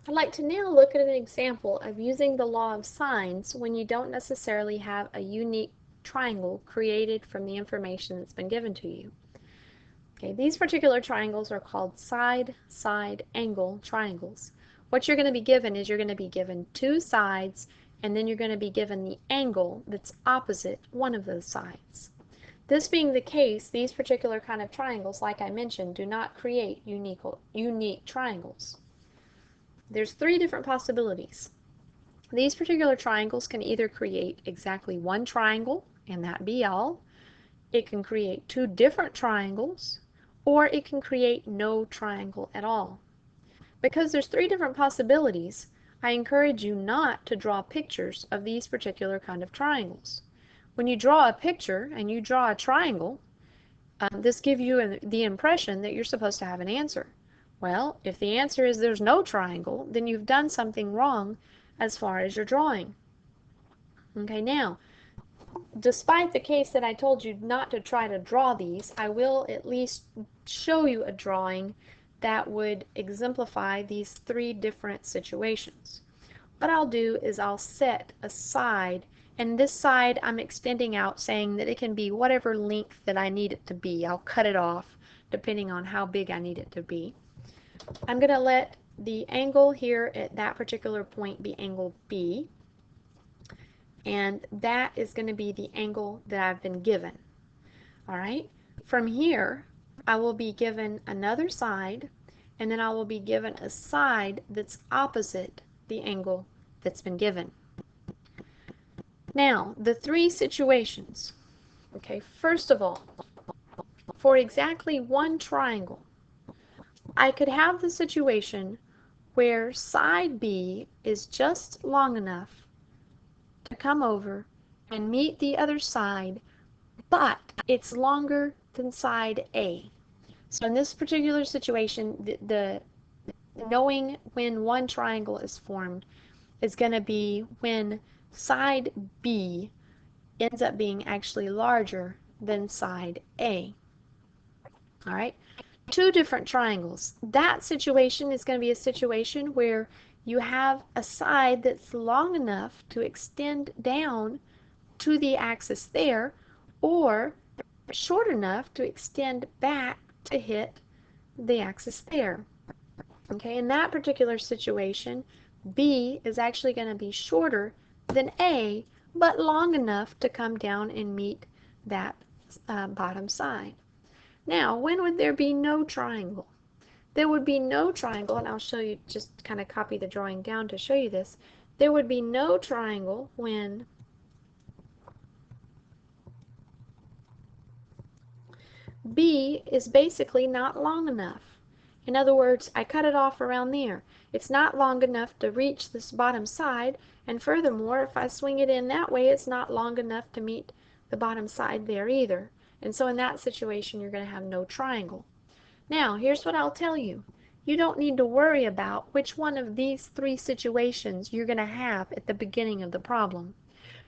I'd like to now look at an example of using the law of sines when you don't necessarily have a unique triangle created from the information that's been given to you. Okay, these particular triangles are called side-side angle triangles. What you're going to be given is you're going to be given two sides, and then you're going to be given the angle that's opposite one of those sides. This being the case, these particular kind of triangles, like I mentioned, do not create unique triangles. There's three different possibilities. These particular triangles can either create exactly one triangle, and that be all. It can create two different triangles, or it can create no triangle at all. Because there's three different possibilities, I encourage you not to draw pictures of these particular kind of triangles. When you draw a picture and you draw a triangle, this gives you the impression that you're supposed to have an answer. Well, if the answer is there's no triangle, then you've done something wrong as far as your drawing. Okay, now, despite the case that I told you not to try to draw these, I will at least show you a drawing that would exemplify these three different situations. What I'll do is I'll set a side, and this side I'm extending out, saying that it can be whatever length that I need it to be. I'll cut it off depending on how big I need it to be. I'm going to let the angle here at that particular point be angle B, and that is going to be the angle that I've been given. All right, from here I will be given another side, and then I will be given a side that's opposite the angle that's been given. Now, the three situations. Okay, first of all, for exactly one triangle, I could have the situation where side B is just long enough to come over and meet the other side, but it's longer than side A. So in this particular situation, knowing when one triangle is formed is going to be when side B ends up being actually larger than side A. All right, two different triangles. That situation is going to be a situation where you have a side that's long enough to extend down to the axis there, or short enough to extend back to hit the axis there. Okay, in that particular situation, B is actually going to be shorter than A, but long enough to come down and meet that bottom side. Now, when would there be no triangle? There would be no triangle, and I'll show you, just kind of copy the drawing down to show you this. There would be no triangle when B is basically not long enough. In other words, I cut it off around there. It's not long enough to reach this bottom side, and furthermore, if I swing it in that way, it's not long enough to meet the bottom side there either. And so in that situation, you're going to have no triangle. Now, here's what I'll tell you. You don't need to worry about which one of these three situations you're going to have at the beginning of the problem.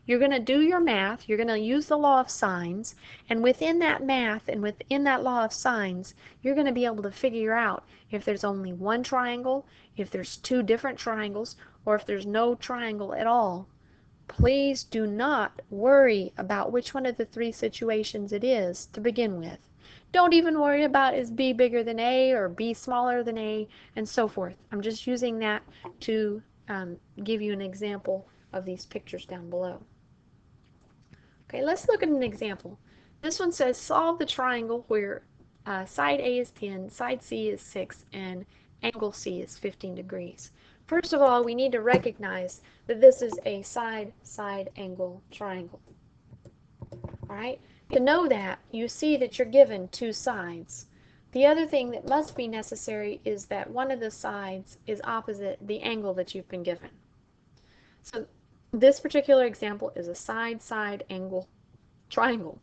You're going to do your math, you're going to use the law of sines, and within that math and within that law of sines, you're going to be able to figure out if there's only one triangle, if there's two different triangles, or if there's no triangle at all. Please do not worry about which one of the three situations it is to begin with. Don't even worry about is B bigger than A or B smaller than A, and so forth. I'm just using that to give you an example of these pictures down below. Okay, let's look at an example. This one says solve the triangle where side A is 10, side C is 6, and angle C is 15 degrees. First of all, we need to recognize that this is a side-side angle triangle. All right, to know that, you see that you're given two sides. The other thing that must be necessary is that one of the sides is opposite the angle that you've been given. So this particular example is a side-side angle triangle.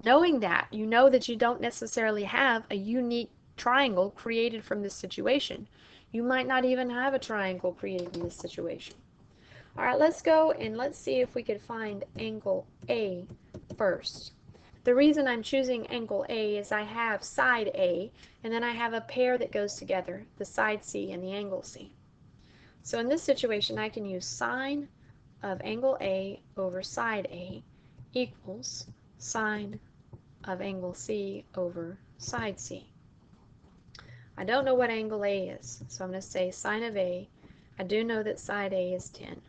Knowing that, you know that you don't necessarily have a unique triangle created from this situation. You might not even have a triangle created in this situation. All right, let's go and let's see if we could find angle A first. The reason I'm choosing angle A is I have side A, and then I have a pair that goes together, the side C and the angle C. So in this situation, I can use sine of angle A over side A equals sine of angle C over side C. I don't know what angle A is, so I'm going to say sine of A. I do know that side A is 10.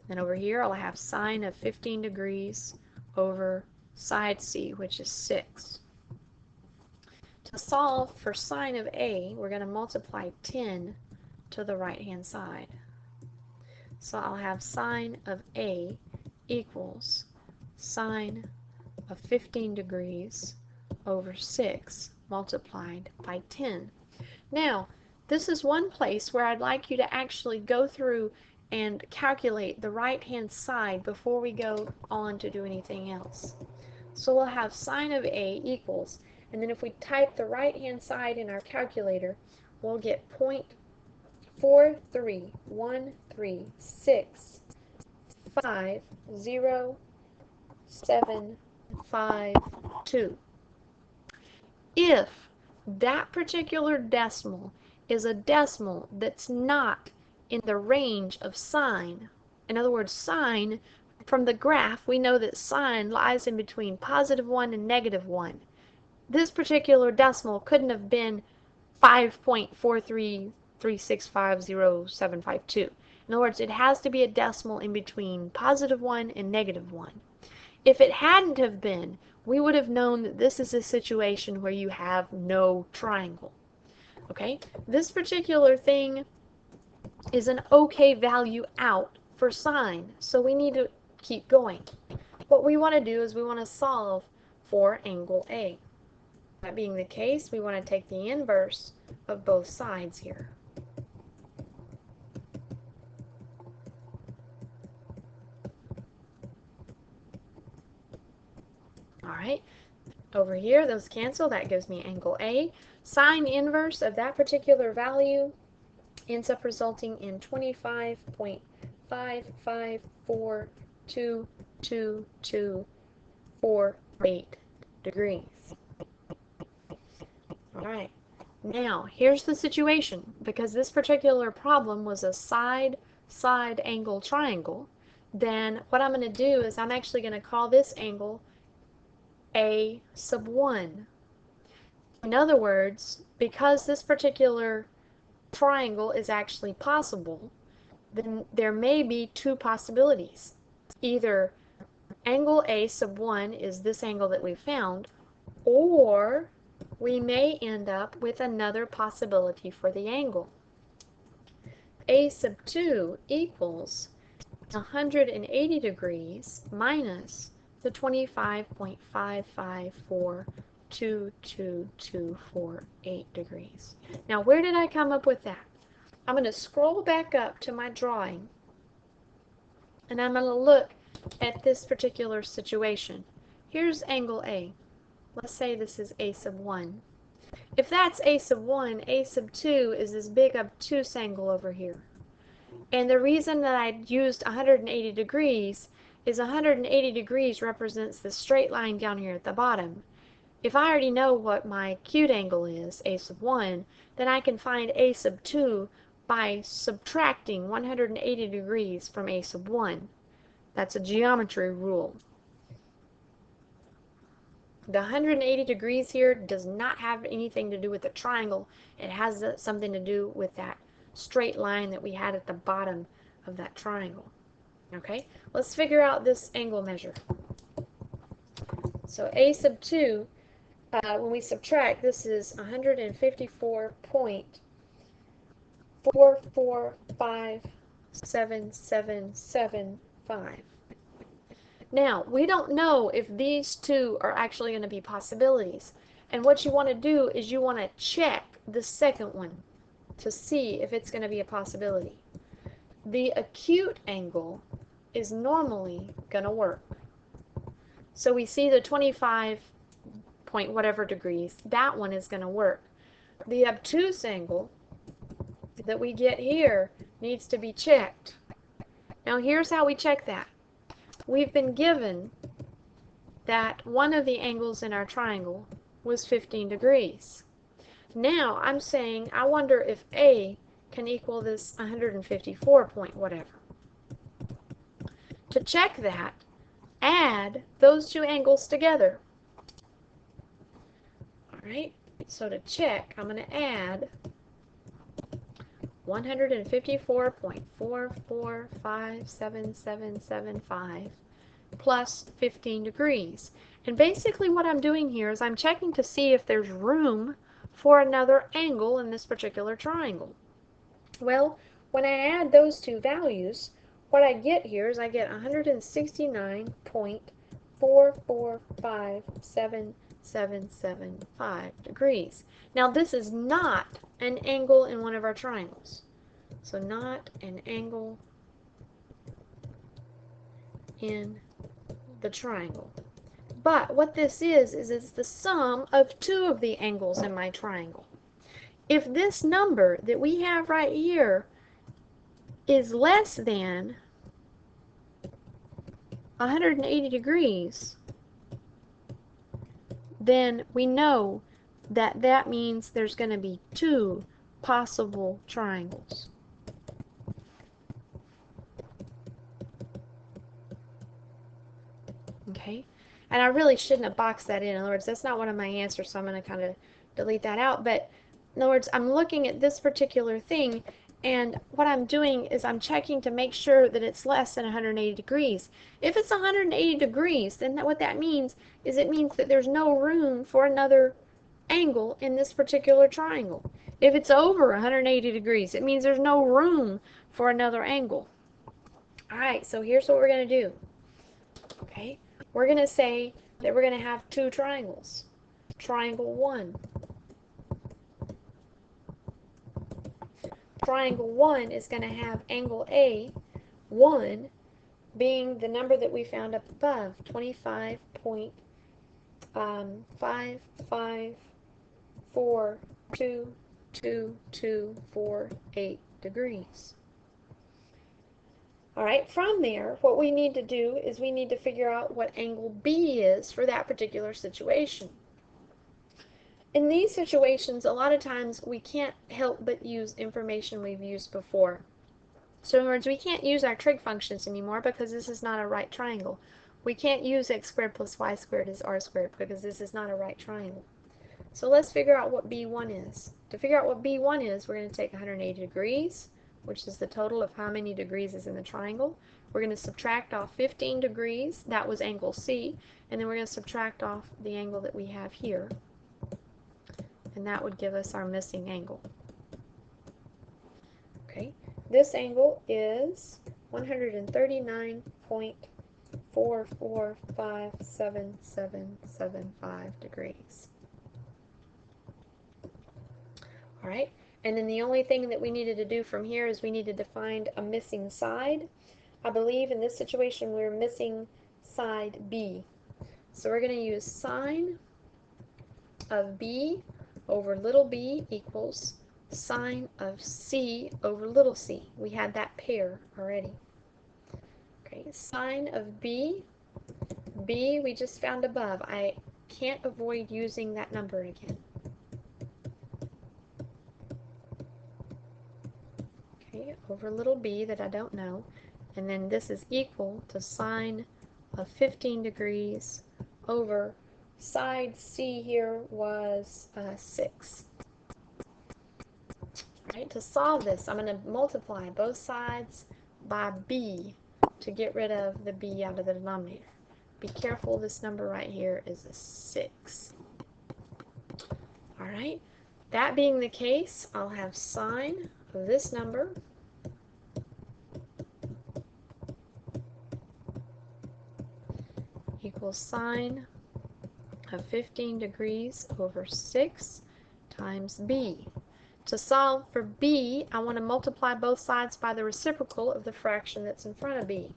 Then over here I'll have sine of 15 degrees over side C, which is 6. To solve for sine of A, we're going to multiply 10 to the right-hand side. So I'll have sine of A equals sine of 15 degrees over 6 multiplied by 10. Now, this is one place where I'd like you to actually go through and calculate the right-hand side before we go on to do anything else. So we'll have sine of A equals, and then if we type the right-hand side in our calculator, we'll get 0.4313650,752. If that particular decimal is a decimal that's not in the range of sine, in other words, sine, from the graph, we know that sine lies in between +1 and -1. This particular decimal couldn't have been 5.433650752. In other words, it has to be a decimal in between +1 and -1. If it hadn't have been, we would have known that this is a situation where you have no triangle. Okay? This particular thing is an okay value out for sine, so we need to keep going. What we want to do is we want to solve for angle A. That being the case, we want to take the inverse of both sides here. All right, over here, those cancel. That gives me angle A. Sine inverse of that particular value ends up resulting in 25.5542248 degrees. All right, now here's the situation. Because this particular problem was a side-side angle triangle, then what I'm going to do is I'm actually going to call this angle A sub 1. In other words, because this particular triangle is actually possible, then there may be two possibilities. Either angle A sub 1 is this angle that we found, or we may end up with another possibility for the angle. A sub 2 equals 180 degrees minus the 25.5542248 degrees. Now, where did I come up with that? I'm going to scroll back up to my drawing, and I'm going to look at this particular situation. Here's angle A. Let's say this is A sub 1. If that's A sub 1, A sub 2 is this big obtuse angle over here. And the reason that I used 180 degrees is 180 degrees represents the straight line down here at the bottom. If I already know what my acute angle is, A sub 1, then I can find A sub 2 by subtracting 180 degrees from A sub 1. That's a geometry rule. The 180 degrees here does not have anything to do with the triangle. It has something to do with that straight line that we had at the bottom of that triangle. Okay, let's figure out this angle measure. So A sub 2, when we subtract, this is 154.44577775. Now, we don't know if these two are actually going to be possibilities. And what you want to do is you want to check the second one to see if it's going to be a possibility. The acute angle is normally going to work. So we see the 25 point whatever degrees, that one is going to work. The obtuse angle that we get here needs to be checked. Now here's how we check that. We've been given that one of the angles in our triangle was 15 degrees. Now I'm saying I wonder if A can equal this 154 point whatever. To check that, add those two angles together. All right, so to check, I'm going to add 154.44577775 plus 15 degrees. And basically what I'm doing here is I'm checking to see if there's room for another angle in this particular triangle. Well, when I add those two values, what I get here is I get 169.44577775 degrees. Now this is not an angle in one of our triangles. So not an angle in the triangle. But what this is it's the sum of two of the angles in my triangle. If this number that we have right here is less than 180 degrees, then we know that that means there's going to be two possible triangles. Okay, and I really shouldn't have boxed that in. In other words, that's not one of my answers, so I'm going to kind of delete that out. But in other words, I'm looking at this particular thing, and what I'm doing is I'm checking to make sure that it's less than 180 degrees. If it's 180 degrees, then what that means is it means that there's no room for another angle in this particular triangle. If it's over 180 degrees, it means there's no room for another angle. All right, so here's what we're going to do. Okay, we're going to say that we're going to have two triangles. Triangle 1. Triangle 1 is going to have angle A, 1, being the number that we found up above, 25.554222248 degrees. All right, from there, what we need to do is we need to figure out what angle B is for that particular situation. In these situations, a lot of times we can't help but use information we've used before. So in other words, we can't use our trig functions anymore because this is not a right triangle. We can't use x squared plus y squared is r squared because this is not a right triangle. So let's figure out what B1 is. To figure out what B1 is, we're going to take 180 degrees, which is the total of how many degrees is in the triangle. We're going to subtract off 15 degrees, that was angle C, and then we're going to subtract off the angle that we have here, and that would give us our missing angle. Okay, this angle is 139.44577775 degrees. All right, and then the only thing that we needed to do from here is we needed to find a missing side. I believe in this situation we're missing side B. So we're going to use sine of B over little b equals sine of C over little c. We had that pair already. Okay, sine of B we just found above. I can't avoid using that number again. Okay, over little b that I don't know. And then this is equal to sine of 15 degrees over side C here was 6. Right, to solve this, I'm going to multiply both sides by b to get rid of the b out of the denominator. Be careful, this number right here is a 6. Alright, that being the case, I'll have sine of this number equals sine of 15 degrees over 6 times b. To solve for b, I want to multiply both sides by the reciprocal of the fraction that's in front of b.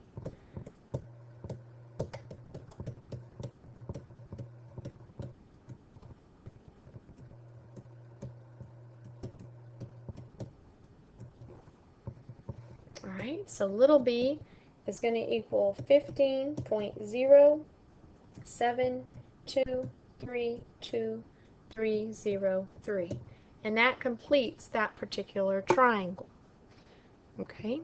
Alright, so little b is going to equal 15.07232303. and that completes that particular triangle. Okay,